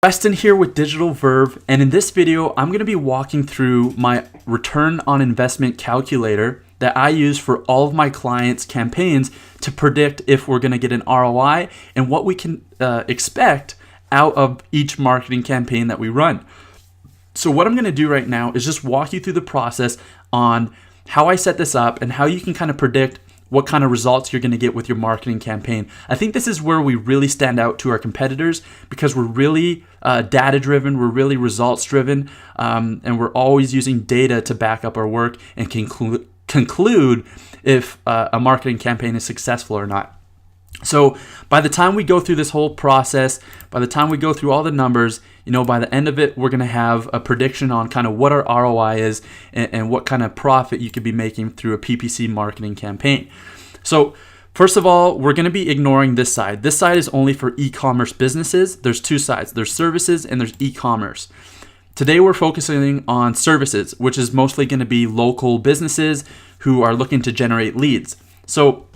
Weston here with Digital Verve, and in this video I'm going to be walking through my return on investment calculator that I use for all of my clients' campaigns to predict if we're going to get an ROI and what we can expect out of each marketing campaign that we run. So what I'm going to do right now is just walk you through the process on how I set this up and how you can kind of predict what kind of results you're going to get with your marketing campaign. I think this is where we really stand out to our competitors because we're really data-driven, we're really results-driven, and we're always using data to back up our work and conclude if a marketing campaign is successful or not. So by the time we go through this whole process, by the time we go through all the numbers, by the end of it, we're going to have a prediction on kind of what our ROI is and what kind of profit you could be making through a PPC marketing campaign. So first of all, we're going to be ignoring this side. This side is only for e-commerce businesses. There's two sides. There's services and there's e-commerce. Today, we're focusing on services, which is mostly going to be local businesses who are looking to generate leads. So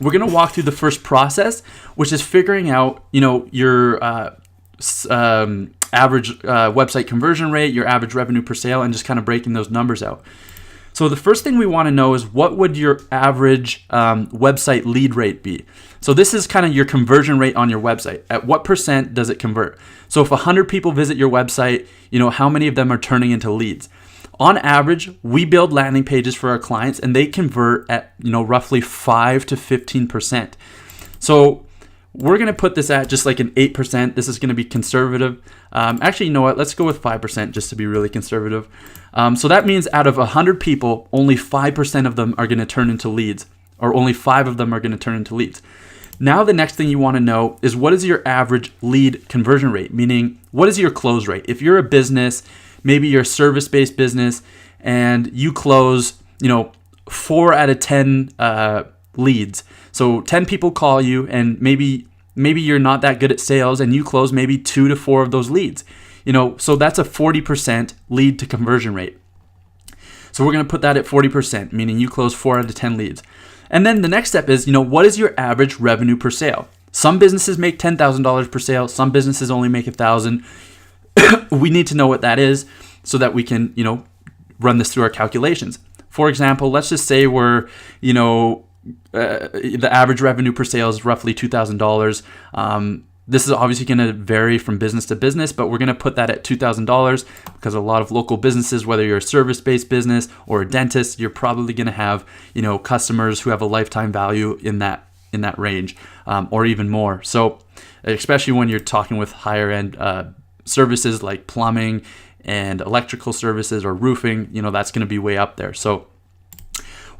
we're going to walk through the first process, which is figuring out, your average website conversion rate, your average revenue per sale, and just kind of breaking those numbers out. So the first thing we want to know is what would your average website lead rate be? So this is kind of your conversion rate on your website. At what percent does it convert? So if 100 people visit your website, how many of them are turning into leads? On average, we build landing pages for our clients and they convert at roughly 5 to 15%. So we're going to put this at just like an 8%. This is going to be conservative. Actually, you know what? Let's go with 5% just to be really conservative. So that means out of 100 people, only 5% of them are going to turn into leads, or only 5 of them are going to turn into leads. Now, the next thing you want to know is what is your average lead conversion rate? Meaning, what is your close rate? If you're a business, maybe you're a service-based business, and you close, 4 out of 10 leads. So 10 people call you, and maybe you're not that good at sales, and you close maybe 2 to 4 of those leads. So that's a 40% lead to conversion rate. So we're going to put that at 40%, meaning you close 4 out of 10 leads. And then the next step is, what is your average revenue per sale? Some businesses make $10,000 per sale. Some businesses only make $1,000. We need to know what that is so that we can, run this through our calculations. For example, let's just say we're, the average revenue per sale is roughly $2,000. This is obviously going to vary from business to business, but we're going to put that at $2,000 because a lot of local businesses, whether you're a service-based business or a dentist, you're probably going to have, customers who have a lifetime value in that range, or even more. So especially when you're talking with higher end services like plumbing and electrical services or roofing, that's going to be way up there. So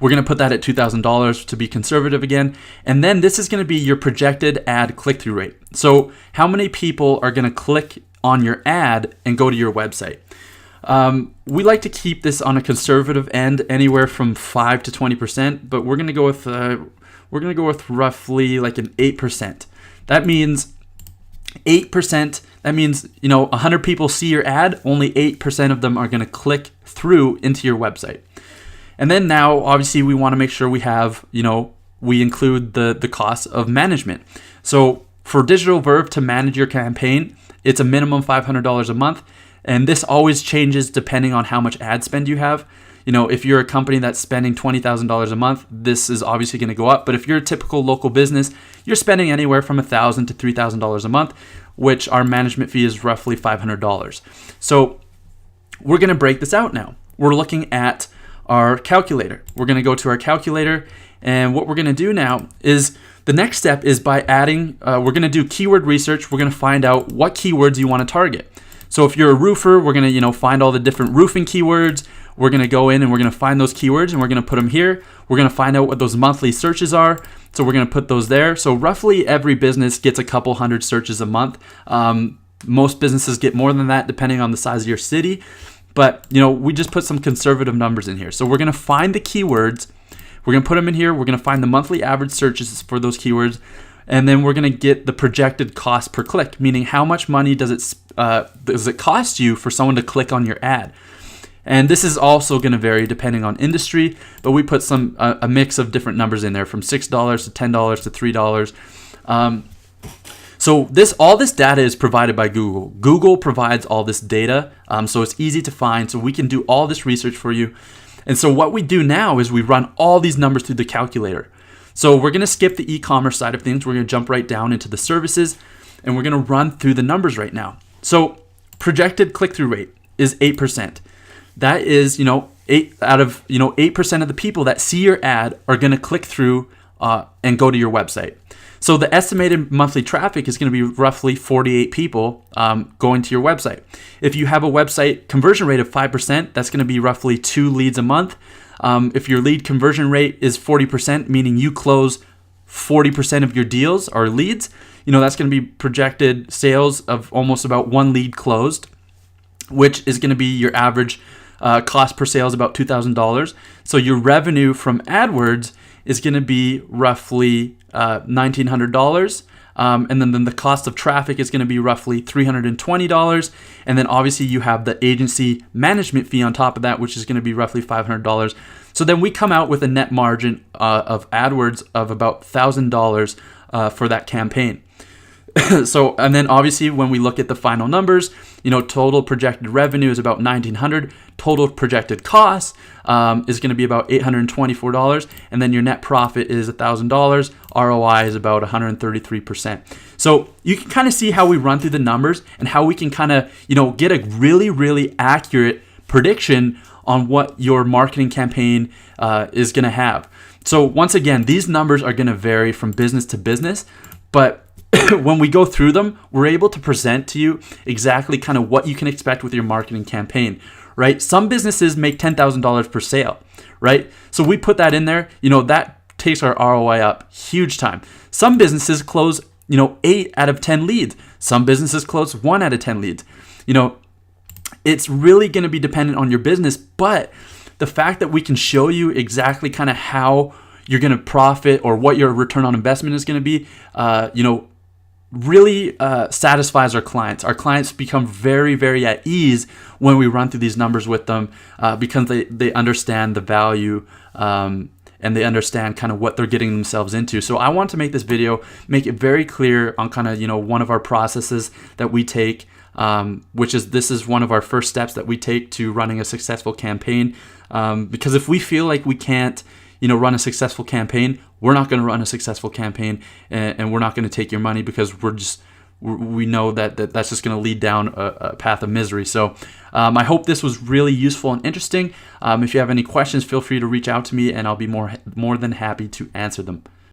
we're going to put that at $2,000 to be conservative again. And then this is going to be your projected ad click-through rate. So how many people are going to click on your ad and go to your website? We like to keep this on a conservative end, anywhere from 5 to 20%, but we're going to go with roughly like an 8%. That means 8%. That means 100 people see your ad, only 8% of them are going to click through into your website. And then now, obviously, we want to make sure we have, we include the cost of management. So for Digital Verve to manage your campaign, it's a minimum $500 a month. And this always changes depending on how much ad spend you have. If you're a company that's spending $20,000 a month, this is obviously going to go up. But if you're a typical local business, you're spending anywhere from $1,000 to $3,000 a month, which our management fee is roughly $500. So we're going to break this out now. We're looking at our calculator. We're going to go to our calculator, and what we're going to do now is the next step is by adding, we're going to do keyword research. We're going to find out what keywords you want to target. So if you're a roofer, we're going to, find all the different roofing keywords. We're going to go in and we're going to find those keywords and we're going to put them here. We're going to find out what those monthly searches are. So we're going to put those there. So roughly every business gets a couple hundred searches a month. Most businesses get more than that depending on the size of your city. But, we just put some conservative numbers in here. So we're going to find the keywords. We're going to put them in here. We're going to find the monthly average searches for those keywords. And then we're going to get the projected cost per click, meaning how much money does it cost you for someone to click on your ad? And this is also going to vary depending on industry, but we put a mix of different numbers in there from $6 to $10 to $3. So all this data is provided by Google. Google provides all this data, so it's easy to find. So we can do all this research for you. And so what we do now is we run all these numbers through the calculator. So we're going to skip the e-commerce side of things. We're going to jump right down into the services, and we're going to run through the numbers right now. So projected click-through rate is 8%. That is, 8% of the people that see your ad are going to click through and go to your website. So the estimated monthly traffic is going to be roughly 48 people going to your website. If you have a website conversion rate of 5%, that's going to be roughly 2 leads a month. If your lead conversion rate is 40%, meaning you close 40% of your deals or leads, that's going to be projected sales of almost about 1 lead closed, which is going to be your average cost per sale is about $2,000. So your revenue from AdWords is going to be roughly $1,900. And then the cost of traffic is going to be roughly $320. And then obviously you have the agency management fee on top of that, which is going to be roughly $500. So then we come out with a net margin of AdWords of about $1,000 for that campaign. So, and then obviously when we look at the final numbers, total projected revenue is about $1,900. Total projected cost is going to be about $824. And then your net profit is $1,000. ROI is about 133%. So you can kind of see how we run through the numbers and how we can kind of, get a really, really accurate prediction on what your marketing campaign is going to have. So once again, these numbers are going to vary from business to business, but when we go through them, we're able to present to you exactly kind of what you can expect with your marketing campaign, right? Some businesses make $10,000 per sale, right? So we put that in there, that takes our ROI up huge time. Some businesses close, 8 out of 10 leads. Some businesses close 1 out of 10 leads. It's really going to be dependent on your business, but the fact that we can show you exactly kind of how you're going to profit or what your return on investment is going to be, really satisfies our clients. Our clients become very, very at ease when we run through these numbers with them because they understand the value and they understand kind of what they're getting themselves into. So I want to make this video, make it very clear on kind of, one of our processes that we take, this is one of our first steps that we take to running a successful campaign. Because if we feel like we can't, run a successful campaign, we're not going to run a successful campaign, and we're not going to take your money because we know that's just going to lead down a path of misery. So I hope this was really useful and interesting. If you have any questions, feel free to reach out to me and I'll be more than happy to answer them.